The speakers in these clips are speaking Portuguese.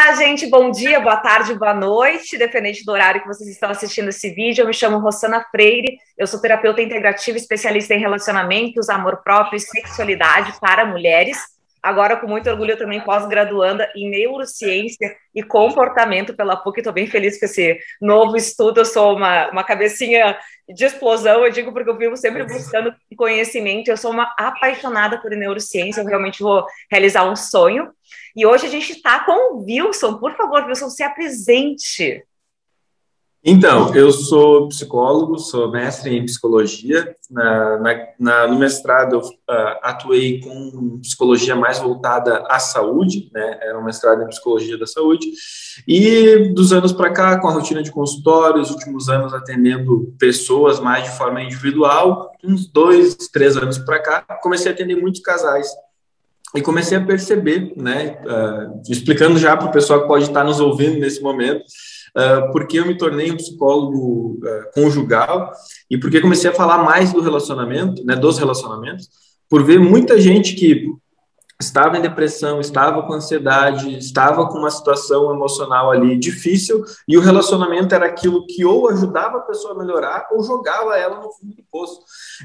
Olá, gente, bom dia, boa tarde, boa noite, dependente do horário que vocês estão assistindo esse vídeo. Eu me chamo Rossana Freire, eu sou terapeuta integrativa, especialista em relacionamentos, amor próprio e sexualidade para mulheres. Agora, com muito orgulho, eu também pós-graduanda em neurociência e comportamento pela PUC. Estou bem feliz com esse novo estudo. Eu sou uma cabecinha de explosão, eu digo porque eu vivo sempre buscando conhecimento. Eu sou uma apaixonada por neurociência, eu realmente vou realizar um sonho. E hoje a gente está com o Wilson. Por favor, Wilson, se apresente. Então, eu sou psicólogo, sou mestre em psicologia. No mestrado, eu atuei com psicologia mais voltada à saúde, né? Era um mestrado em psicologia da saúde. E dos anos para cá, com a rotina de consultório, os últimos anos atendendo pessoas mais de forma individual, uns 2, 3 anos para cá, comecei a atender muitos casais. E comecei a perceber, né, explicando já para o pessoal que pode estar nos ouvindo nesse momento, porque eu me tornei um psicólogo conjugal e porque comecei a falar mais do relacionamento, né, dos relacionamentos, por ver muita gente que estava em depressão, estava com ansiedade, estava com uma situação emocional ali difícil, e o relacionamento era aquilo que ou ajudava a pessoa a melhorar ou jogava ela no fundo do poço.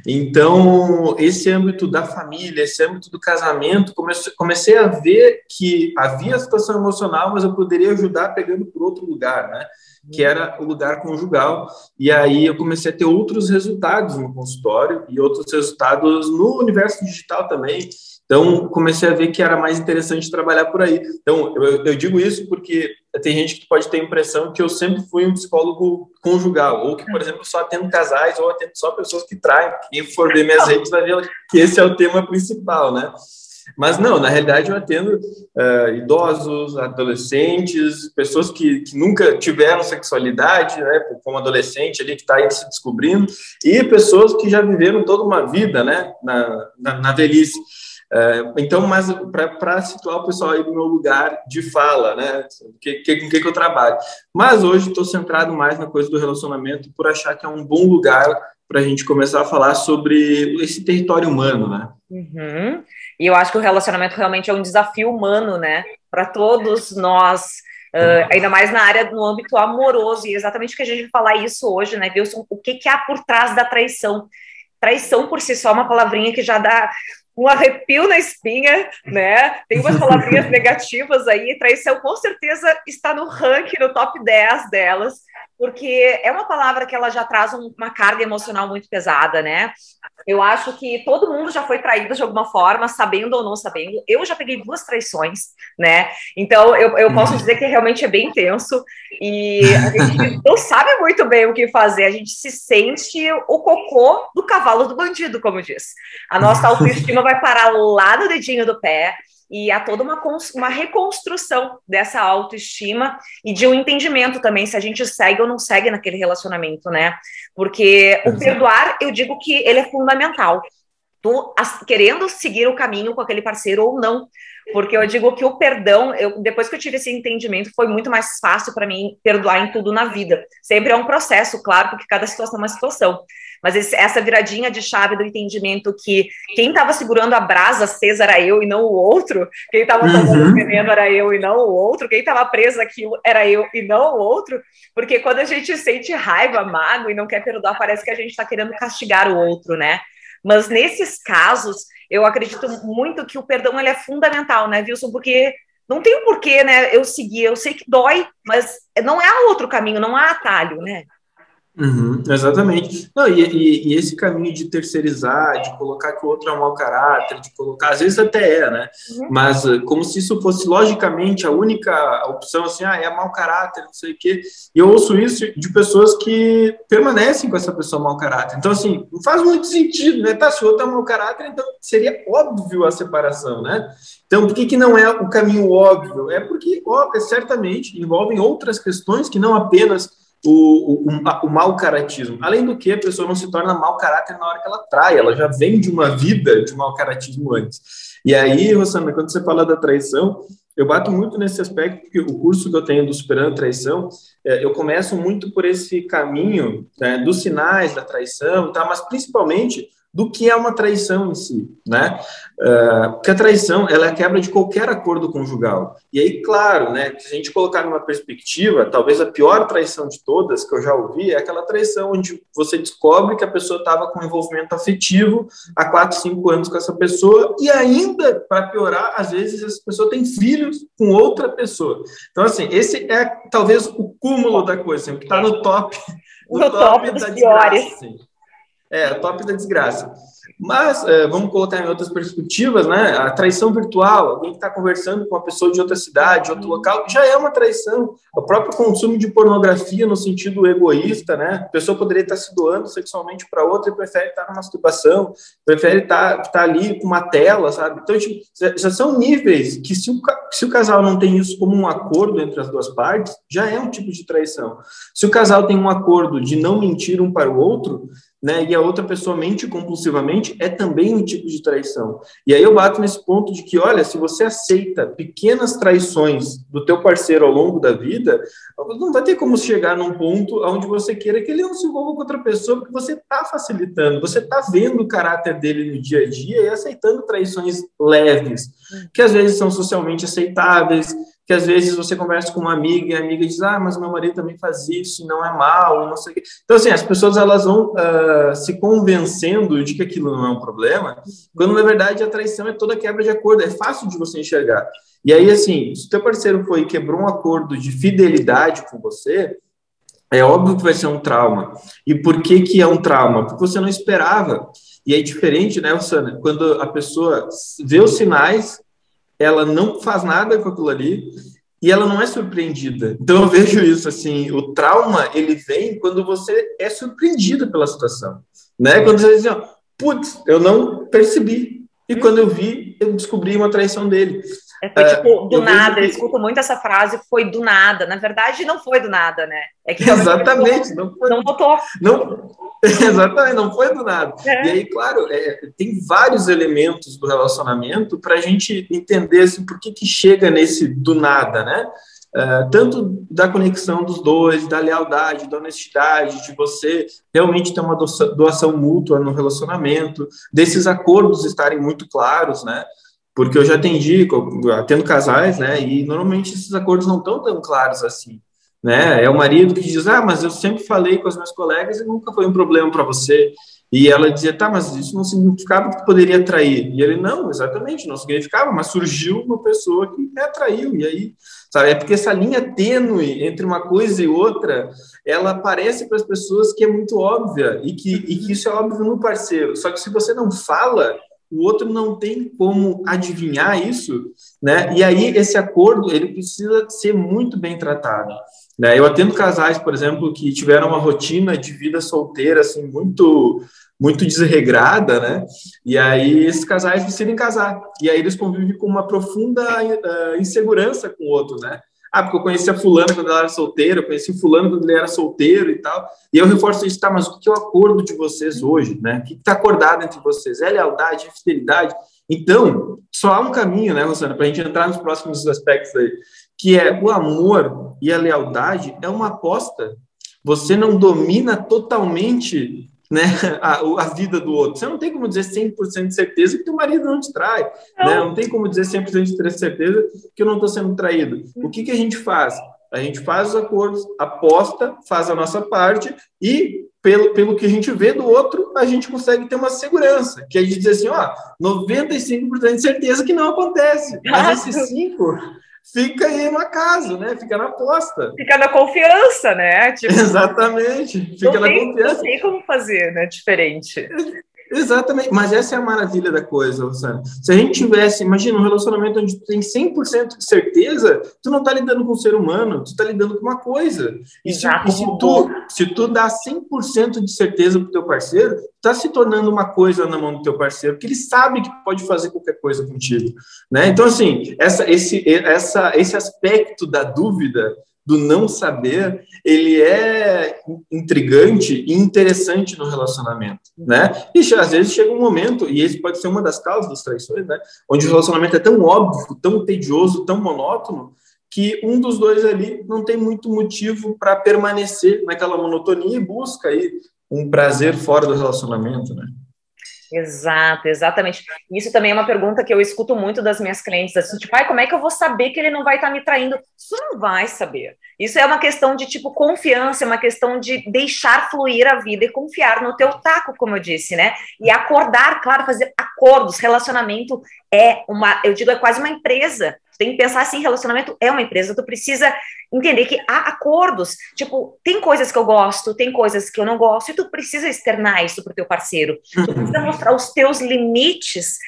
Então, esse âmbito da família, esse âmbito do casamento, comecei a ver que havia a situação emocional, mas eu poderia ajudar pegando por outro lugar, né? Que era o lugar conjugal, e aí eu comecei a ter outros resultados no consultório e outros resultados no universo digital também. Então, comecei a ver que era mais interessante trabalhar por aí. Então, eu digo isso porque tem gente que pode ter a impressão que eu sempre fui um psicólogo conjugal, ou que, por exemplo, só atendo casais, ou atendo só pessoas que traem. Quem for ver minhas redes vai ver que esse é o tema principal, né? Mas não, na realidade eu atendo idosos, adolescentes, pessoas que nunca tiveram sexualidade, né, como adolescente ali que está aí se descobrindo, e pessoas que já viveram toda uma vida, né, na velhice. Então, mas para situar o pessoal aí do meu lugar de fala, né, com que eu trabalho. Mas hoje estou centrado mais na coisa do relacionamento por achar que é um bom lugar para a gente começar a falar sobre esse território humano, né? Uhum. E eu acho que o relacionamento realmente é um desafio humano, né, para todos nós, ainda mais na área, no âmbito amoroso, e exatamente o que a gente vai falar isso hoje, né, Wilson, o que há por trás da traição. Traição por si só é uma palavrinha que já dá um arrepio na espinha, né? Tem umas palavrinhas negativas aí. Traição com certeza está no ranking, no top 10 delas, porque é uma palavra que ela já traz uma carga emocional muito pesada, né? Eu acho que todo mundo já foi traído de alguma forma, sabendo ou não sabendo. Eu já peguei 2 traições, né? Então, eu posso dizer que realmente é bem tenso e a gente não sabe muito bem o que fazer. A gente se sente o cocô do cavalo do bandido, como diz. A nossa autoestima vai parar lá no dedinho do pé e há toda uma reconstrução dessa autoestima e de um entendimento também, se a gente segue ou não segue naquele relacionamento, né? Porque o perdoar, eu digo que ele é fundamental. Tu querendo seguir o caminho com aquele parceiro ou não. Porque eu digo que o perdão, depois que eu tive esse entendimento, foi muito mais fácil para mim perdoar em tudo na vida. Sempre é um processo, claro, porque cada situação é uma situação. Mas essa viradinha de chave do entendimento que quem estava segurando a brasa acesa era eu e não o outro, quem estava tomando o veneno era eu e não o outro, quem estava preso aquilo era eu e não o outro, porque quando a gente sente raiva, mágoa e não quer perdoar, parece que a gente está querendo castigar o outro, né? Mas nesses casos, eu acredito muito que o perdão ele é fundamental, né, Wilson? Porque não tem um porquê, né, eu seguir, eu sei que dói, mas não há outro caminho, não há atalho, né? Exatamente. Não, e esse caminho de terceirizar, de colocar que o outro é um mau caráter, de colocar, às vezes até né? Mas como se isso fosse logicamente a única opção, assim, é mau caráter, não sei o quê. E eu ouço isso de pessoas que permanecem com essa pessoa mau caráter. Então, assim, não faz muito sentido, né? Tá, se o outro é mau caráter, então seria óbvio a separação, né? Então, por que não é o caminho óbvio? É porque, certamente, envolvem outras questões que não apenas o mau caratismo. Além do que, a pessoa não se torna mau caráter na hora que ela trai, ela já vem de uma vida de mau caratismo antes. E aí, Rosana, quando você fala da traição, eu bato muito nesse aspecto, porque o curso que eu tenho do Superando a Traição, eu começo muito por esse caminho, né, dos sinais da traição, tá? Mas principalmente do que é uma traição em si, né? Porque a traição, ela é a quebra de qualquer acordo conjugal. E aí, claro, né, se a gente colocar numa perspectiva, talvez a pior traição de todas que eu já ouvi é aquela traição onde você descobre que a pessoa estava com envolvimento afetivo há 4, 5 anos com essa pessoa e ainda, para piorar, às vezes essa pessoa tem filhos com outra pessoa. Então, assim, esse é talvez o cúmulo da coisa, assim, que está no top, no top da dos desgraça, piores. assim. Top da desgraça. Mas, vamos colocar em outras perspectivas, né? A traição virtual, alguém que está conversando com uma pessoa de outra cidade, de outro local, já é uma traição. O próprio consumo de pornografia no sentido egoísta, né? A pessoa poderia estar se doando sexualmente para outra e prefere estar na masturbação, prefere estar ali com uma tela, sabe? Então, tipo, já são níveis que, se o casal não tem isso como um acordo entre as duas partes, já é um tipo de traição. Se o casal tem um acordo de não mentir um para o outro, né, e a outra pessoa mente compulsivamente, é também um tipo de traição. E aí eu bato nesse ponto de que, olha, se você aceita pequenas traições do teu parceiro ao longo da vida, não vai ter como chegar num ponto onde você queira que ele não se envolva com outra pessoa, porque você está facilitando, você está vendo o caráter dele no dia a dia e aceitando traições leves, que às vezes são socialmente aceitáveis, que às vezes você conversa com uma amiga e a amiga diz, mas meu marido também faz isso, e não é mal, e não sei o quê. Então, assim, as pessoas elas vão se convencendo de que aquilo não é um problema, quando, na verdade, a traição é toda quebra de acordo, é fácil de você enxergar. E aí, assim, se o teu parceiro foi e quebrou um acordo de fidelidade com você, é óbvio que vai ser um trauma. E por que é um trauma? Porque você não esperava. E é diferente, né, Rosana, quando a pessoa vê os sinais, ela não faz nada com aquilo ali e ela não é surpreendida. Então eu vejo isso assim, o trauma ele vem quando você é surpreendido pela situação, né? Quando você diz, putz, eu não percebi e quando eu vi, eu descobri uma traição dele. Foi tipo, do nada, eu escuto muito essa frase, foi do nada. Na verdade, não foi do nada, né? É que exatamente, não notou. Exatamente, não foi do nada. E aí, claro, tem vários elementos do relacionamento para a gente entender assim, por que chega nesse do nada, né? Tanto da conexão dos dois, da lealdade, da honestidade, de você realmente ter uma doação mútua no relacionamento, desses acordos estarem muito claros, né? Porque eu já atendi, tendo casais, né? E normalmente esses acordos não estão tão claros assim, né? É o marido que diz, mas eu sempre falei com as minhas colegas e nunca foi um problema para você. E ela dizia, mas isso não significava que tu poderia trair. E ele, não, exatamente, não significava, mas surgiu uma pessoa que me atraiu. E aí, sabe, é porque essa linha tênue entre uma coisa e outra, ela parece para as pessoas que é muito óbvia e que isso é óbvio no parceiro. Só que se você não fala, o outro não tem como adivinhar isso, né? E aí esse acordo, ele precisa ser muito bem tratado, né? Eu atendo casais, por exemplo, que tiveram uma rotina de vida solteira, assim, muito desregrada, né? E aí esses casais decidem casar. E aí eles convivem com uma profunda insegurança com o outro, né? Porque eu conhecia fulano quando ela era solteira, eu conheci fulano quando ele era solteiro e tal. E eu reforço isso, mas o que é o acordo de vocês hoje, né? O que está acordado entre vocês? É lealdade, é fidelidade? Então, só há um caminho, né, Rosana, para a gente entrar nos próximos aspectos aí, que é o amor e a lealdade é uma aposta. Você não domina totalmente, né, a vida do outro. Você não tem como dizer 100% de certeza que teu marido não te trai. Né? Não tem como dizer 100% de certeza que eu não estou sendo traído. O que a gente faz? A gente faz os acordos, aposta, faz a nossa parte e, pelo que a gente vê do outro, a gente consegue ter uma segurança, que é de dizer assim, 95% de certeza que não acontece. Mas esses 5%... fica aí no acaso, né? Fica na aposta. Fica na confiança, né? Tipo, exatamente. Fica na confiança. Não tem como fazer, né? Diferente. Exatamente. Mas essa é a maravilha da coisa, Luciano. Se a gente tivesse, imagina, um relacionamento onde tu tem 100% de certeza, tu não tá lidando com um ser humano, tu tá lidando com uma coisa. E se tu dá 100% de certeza pro teu parceiro, tá se tornando uma coisa na mão do teu parceiro, porque ele sabe que pode fazer qualquer coisa contigo, né? Então, assim, esse aspecto da dúvida, do não saber, ele é intrigante e interessante no relacionamento, né? E às vezes chega um momento, e esse pode ser uma das causas das traições, né? Onde o relacionamento é tão óbvio, tão tedioso, tão monótono, que um dos dois ali não tem muito motivo para permanecer naquela monotonia e busca aí um prazer fora do relacionamento, né? Exato, exatamente. Isso também é uma pergunta que eu escuto muito das minhas clientes, assim, tipo, como é que eu vou saber que ele não vai estar me traindo? Isso não vai saber. Isso é uma questão de, tipo, confiança, é uma questão de deixar fluir a vida e confiar no teu taco, como eu disse, né? E acordar, claro, fazer acordos. Relacionamento eu digo, é quase uma empresa. Tu tem que pensar assim, relacionamento é uma empresa, tu precisa entender que há acordos, tipo, tem coisas que eu gosto, tem coisas que eu não gosto, e tu precisa externar isso pro teu parceiro, tu precisa mostrar os teus limites,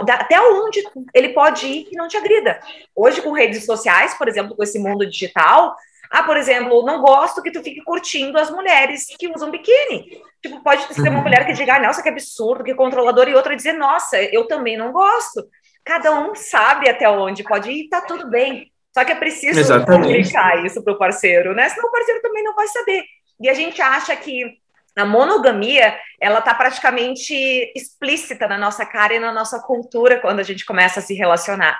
até onde ele pode ir que não te agrida. Hoje, com redes sociais, por exemplo, com esse mundo digital, por exemplo, não gosto que tu fique curtindo as mulheres que usam biquíni. Tipo, pode ser uma mulher que diga, nossa, que absurdo, que controlador, e outra dizer, nossa, eu também não gosto. Cada um sabe até onde pode ir, tá tudo bem. Só que é preciso comunicar isso pro parceiro, né? Senão o parceiro também não vai saber. E a gente acha que a monogamia, ela tá praticamente explícita na nossa cara e na nossa cultura quando a gente começa a se relacionar.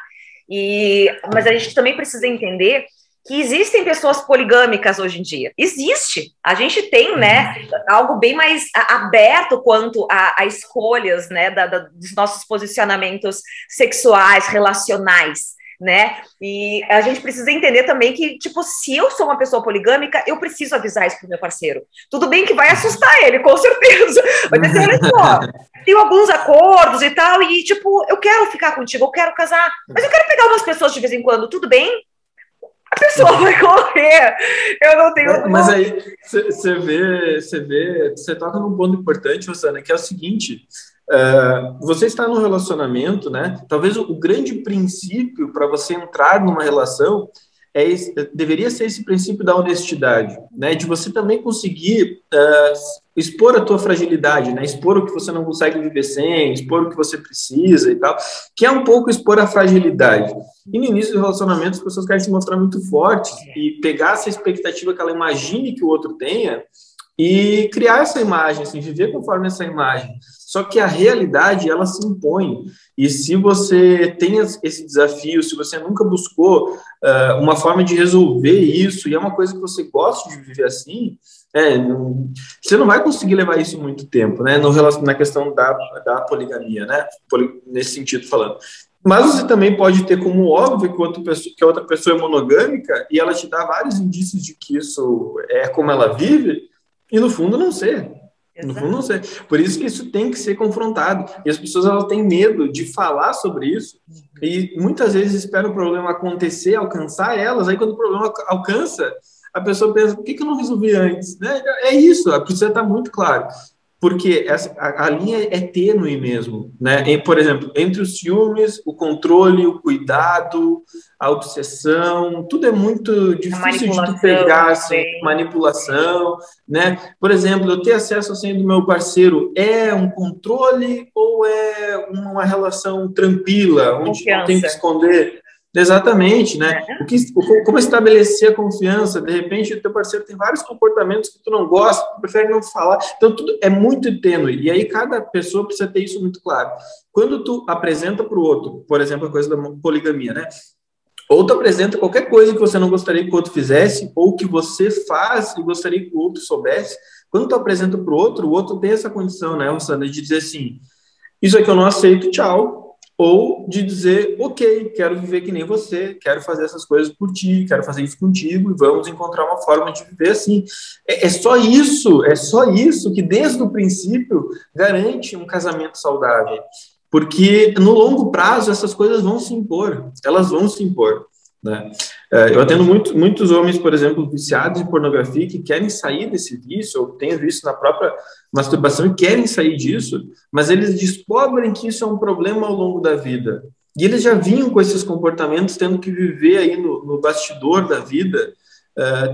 Mas a gente também precisa entender que existem pessoas poligâmicas hoje em dia. Existe. A gente tem, né, algo bem mais aberto quanto a escolhas, né, dos nossos posicionamentos sexuais, relacionais, né? E a gente precisa entender também que, tipo, se eu sou uma pessoa poligâmica, eu preciso avisar isso pro meu parceiro. Tudo bem que vai assustar ele, com certeza. Vai dizer, olha só, tenho alguns acordos e tal, e, tipo, eu quero ficar contigo, eu quero casar, mas eu quero pegar umas pessoas de vez em quando, tudo bem? A pessoa vai correr. Eu não tenho. Mas aí você toca num ponto importante, Rosana, que é o seguinte: você está num relacionamento, né? Talvez o grande princípio para você entrar numa relação deveria ser esse princípio da honestidade, né? De você também conseguir expor a tua fragilidade, né? Expor o que você não consegue viver sem, expor o que você precisa e tal, que é um pouco expor a fragilidade. E no início do relacionamento, as pessoas querem se mostrar muito fortes e pegar essa expectativa que ela imagine que o outro tenha e criar essa imagem, assim, viver conforme essa imagem. Só que a realidade, ela se impõe. E se você tem esse desafio, se você nunca buscou uma forma de resolver isso, e é uma coisa que você gosta de viver assim, você não vai conseguir levar isso muito tempo, né? Na questão da poligamia, né? Nesse sentido falando. Mas você também pode ter como óbvio que a outra pessoa é monogâmica e ela te dá vários indícios de que isso é como ela vive, e no fundo não ser. No fundo não ser. Por isso que isso tem que ser confrontado. E as pessoas, elas têm medo de falar sobre isso e muitas vezes esperam o problema acontecer, alcançar elas. Aí quando o problema alcança, a pessoa pensa, por que eu não resolvi antes? Né? É isso, precisa estar muito claro. Porque a linha é tênue mesmo, né? Por exemplo, entre os ciúmes, o controle, o cuidado, a obsessão, tudo é muito difícil de tu pegar, assim, manipulação, né? Por exemplo, eu ter acesso à senha do meu parceiro é um controle ou é uma relação tranquila, onde não tem que esconder? Exatamente, né? Como estabelecer a confiança? De repente, o teu parceiro tem vários comportamentos que tu não gosta, tu prefere não falar. Então, tudo é muito tênue. E aí, cada pessoa precisa ter isso muito claro. Quando tu apresenta para o outro, por exemplo, a coisa da poligamia, né? Ou tu apresenta qualquer coisa que você não gostaria que o outro fizesse, ou que você faz e gostaria que o outro soubesse. Quando tu apresenta para o outro tem essa condição, né, Rosana, de dizer assim, isso aqui eu não aceito, tchau. Ou de dizer, ok, quero viver que nem você, quero fazer essas coisas por ti, quero fazer isso contigo e vamos encontrar uma forma de viver assim. É só isso que desde o princípio garante um casamento saudável. Porque no longo prazo essas coisas vão se impor, elas vão se impor. Né? Eu atendo muitos homens, por exemplo, viciados em pornografia que querem sair desse vício, ou tenho visto na própria masturbação e querem sair disso, mas eles descobrem que isso é um problema ao longo da vida. E eles já vinham com esses comportamentos, tendo que viver aí no bastidor da vida,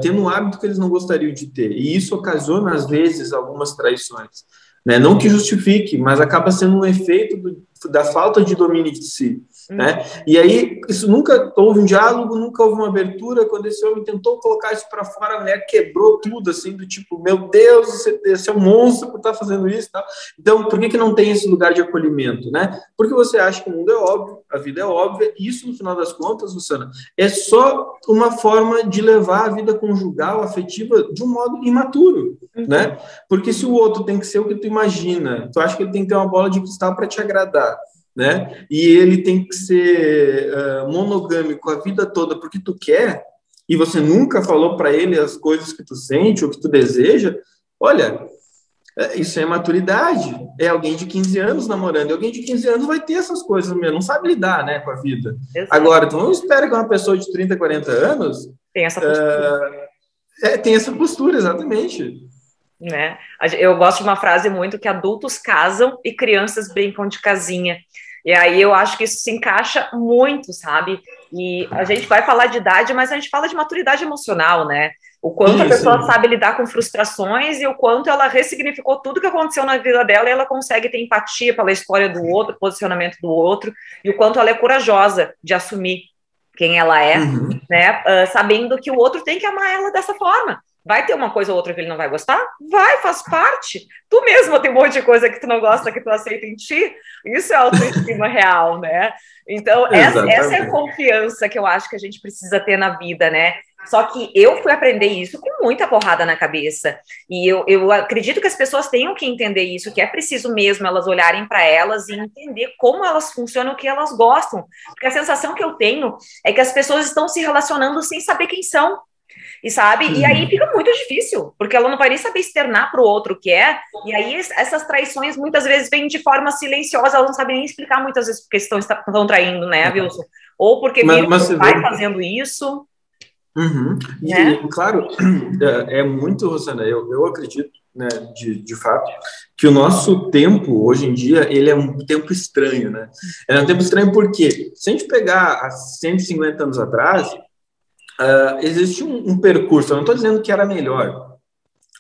tendo um hábito que eles não gostariam de ter. E isso ocasiona, às vezes, algumas traições. Né? Não que justifique, mas acaba sendo um efeito da falta de domínio de si. né? E aí, isso nunca houve um diálogo, nunca houve uma abertura. Quando esse homem tentou colocar isso para fora, a mulher quebrou tudo, assim, do tipo, meu Deus, você é um monstro por estar fazendo isso e tal. Então, por que não tem esse lugar de acolhimento, né? Porque você acha que o mundo é óbvio, a vida é óbvia, e isso, no final das contas, Luciana, é só uma forma de levar a vida conjugal, afetiva, de um modo imaturo, né? Porque se o outro tem que ser o que tu imagina, tu acha que ele tem que ter uma bola de cristal para te agradar, né? E ele tem que ser monogâmico a vida toda porque tu quer, e você nunca falou para ele as coisas que tu sente ou que tu deseja, olha, isso é maturidade. É alguém de 15 anos namorando, e alguém de 15 anos vai ter essas coisas mesmo, não sabe lidar, né, com a vida. Exato. Agora, tu não espera que uma pessoa de 30, 40 anos tem essa postura. Tem essa postura, exatamente. Né? Eu gosto de uma frase muito que adultos casam e crianças brincam de casinha. E aí eu acho que isso se encaixa muito, sabe? E a gente vai falar de idade, mas a gente fala de maturidade emocional, né? O quanto a pessoa sabe lidar com frustrações e o quanto ela ressignificou tudo que aconteceu na vida dela e ela consegue ter empatia pela história do outro, posicionamento do outro, e o quanto ela é corajosa de assumir quem ela é, né? Sabendo que o outro tem que amar ela dessa forma. Vai ter uma coisa ou outra que ele não vai gostar? Vai, faz parte. Tu mesma tem um monte de coisa que tu não gosta, que tu aceita em ti. Isso é autoestima real, né? Então, essa é a confiança que eu acho que a gente precisa ter na vida, né? Só que eu fui aprender isso com muita porrada na cabeça. E eu acredito que as pessoas tenham que entender isso, que é preciso mesmo elas olharem para elas e entender como elas funcionam, o que elas gostam. Porque a sensação que eu tenho é que as pessoas estão se relacionando sem saber quem são. E sabe? E aí fica muito difícil, porque ela não vai nem saber externar para o outro o que é, e aí essas traições muitas vezes vêm de forma silenciosa, ela não sabe nem explicar muitas vezes porque estão traindo, né, Wilson? Ou porque viram que o pai fazendo isso. Né? E, claro, é muito, Rosana, eu acredito, né, de fato, que o nosso tempo, hoje em dia, ele é um tempo estranho, né? É um tempo estranho porque, se a gente pegar há 150 anos atrás, existia um percurso, eu não estou dizendo que era melhor,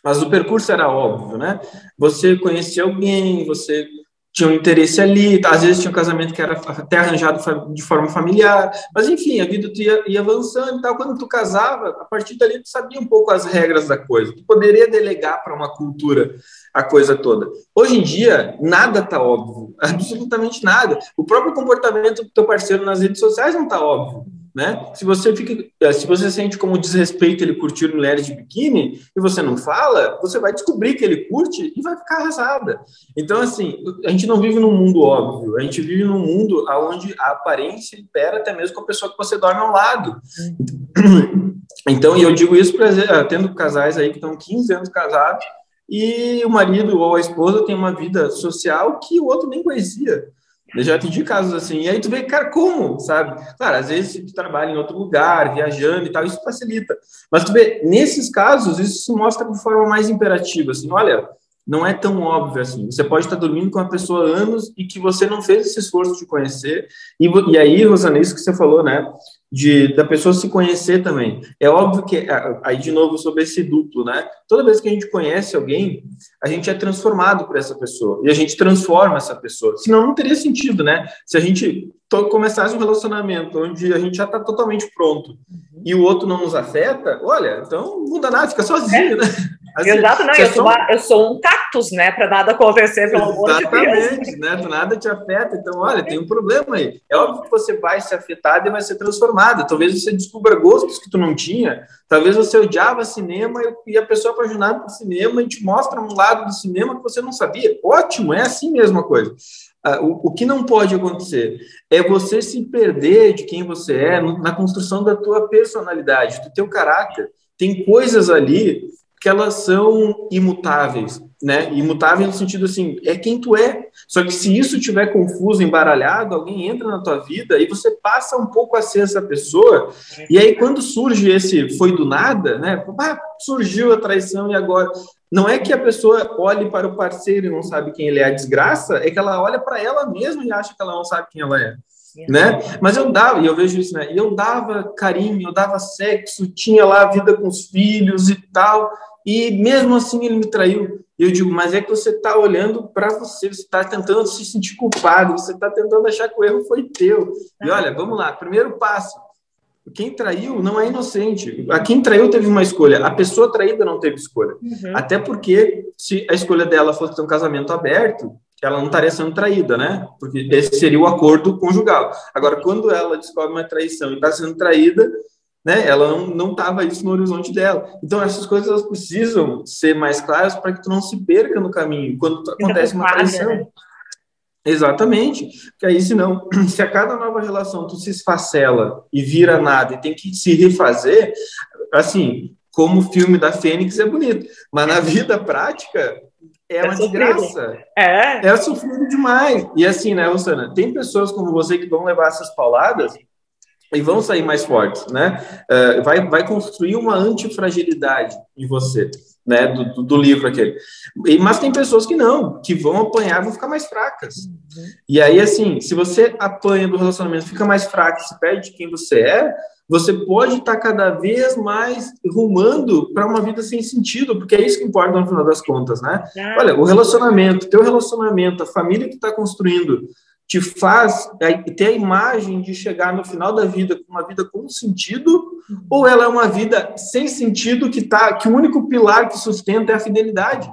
mas o percurso era óbvio, né? Você conhecia alguém, você tinha um interesse ali, às vezes tinha um casamento que era até arranjado de forma familiar, mas enfim, a vida ia avançando e tal. Quando tu casava, a partir dali tu sabia um pouco as regras da coisa, tu poderia delegar para uma cultura a coisa toda. Hoje em dia, nada está óbvio, absolutamente nada. O próprio comportamento do teu parceiro nas redes sociais não está óbvio. Né? Se você sente como desrespeito ele curtir mulheres de biquíni e você não fala, você vai descobrir que ele curte e vai ficar arrasada. Então, assim, a gente não vive num mundo óbvio, a gente vive num mundo onde a aparência impera até mesmo com a pessoa que você dorme ao lado. Então, e eu digo isso tendo casais aí que estão 15 anos casados e o marido ou a esposa tem uma vida social que o outro nem conhecia. Eu já atendi casos assim, e aí tu vê, cara, como, sabe? Claro, às vezes tu trabalha em outro lugar, viajando e tal, isso facilita. Mas tu vê, nesses casos, isso se mostra de forma mais imperativa, assim, olha, não é tão óbvio assim. Você pode estar dormindo com uma pessoa há anos e que você não fez esse esforço de conhecer. E aí, Rosana, isso que você falou, né? Da pessoa se conhecer também. É óbvio que, aí de novo, sobre esse duplo, né? Toda vez que a gente conhece alguém, a gente é transformado por essa pessoa. E a gente transforma essa pessoa. Senão não teria sentido, né? Se a gente começasse um relacionamento onde a gente já está totalmente pronto e o outro não nos afeta, olha, então não muda nada, fica sozinho, né? Assim, exato, não, eu sou um cactus, né, para nada acontecer, pelo amor de Deus. Exatamente, né, do nada te afeta, então, olha, tem um problema aí. É óbvio que você vai ser afetado e vai ser transformado, talvez você descubra gostos que tu não tinha, talvez você odiava cinema e a pessoa apaixonada por cinema e te mostra um lado do cinema que você não sabia. Ótimo, é assim mesmo a coisa. O que não pode acontecer é você se perder de quem você é na construção da tua personalidade, do teu caráter. Tem coisas ali que elas são imutáveis, né? Imutáveis no sentido assim, é quem tu é. Só que se isso estiver confuso, embaralhado, alguém entra na tua vida e você passa um pouco a ser essa pessoa. E aí quando surge esse foi do nada, né? Surgiu a traição e agora... Não é que a pessoa olhe para o parceiro e não sabe quem ele é. A desgraça é que ela olha para ela mesma e acha que ela não sabe quem ela é. Né? Mas eu dava, e eu vejo isso, né? Eu dava carinho, eu dava sexo, tinha lá a vida com os filhos e tal, e mesmo assim ele me traiu. E eu digo, mas é que você está olhando para você, você está tentando se sentir culpado, você está tentando achar que o erro foi teu. E olha, vamos lá, primeiro passo. Quem traiu não é inocente. A quem traiu teve uma escolha. A pessoa traída não teve escolha. Até porque, se a escolha dela fosse ter um casamento aberto, ela não estaria sendo traída, né? Porque esse seria o acordo conjugal. Agora, quando ela descobre uma traição e está sendo traída, né, ela não estava isso no horizonte dela. Então, essas coisas elas precisam ser mais claras para que tu não se perca no caminho. Quando acontece uma traição... Né? Exatamente, porque aí senão, se a cada nova relação tu se esfacela e vira nada e tem que se refazer, assim, como o filme da Fênix é bonito, mas na vida prática é uma desgraça. É sofrido demais. E assim, né, Rosana, tem pessoas como você que vão levar essas pauladas e vão sair mais fortes, né? Vai construir uma antifragilidade em você, né? Do livro aquele. Mas tem pessoas que não, que vão apanhar, vão ficar mais fracas. E aí, assim, se você apanha do relacionamento, fica mais fraco, se perde quem você é, você pode estar cada vez mais rumando para uma vida sem sentido, porque é isso que importa no final das contas, né? Olha, o relacionamento, teu relacionamento, a família que está construindo, te faz ter a imagem de chegar no final da vida com uma vida com sentido, ou ela é uma vida sem sentido que o único pilar que sustenta é a fidelidade?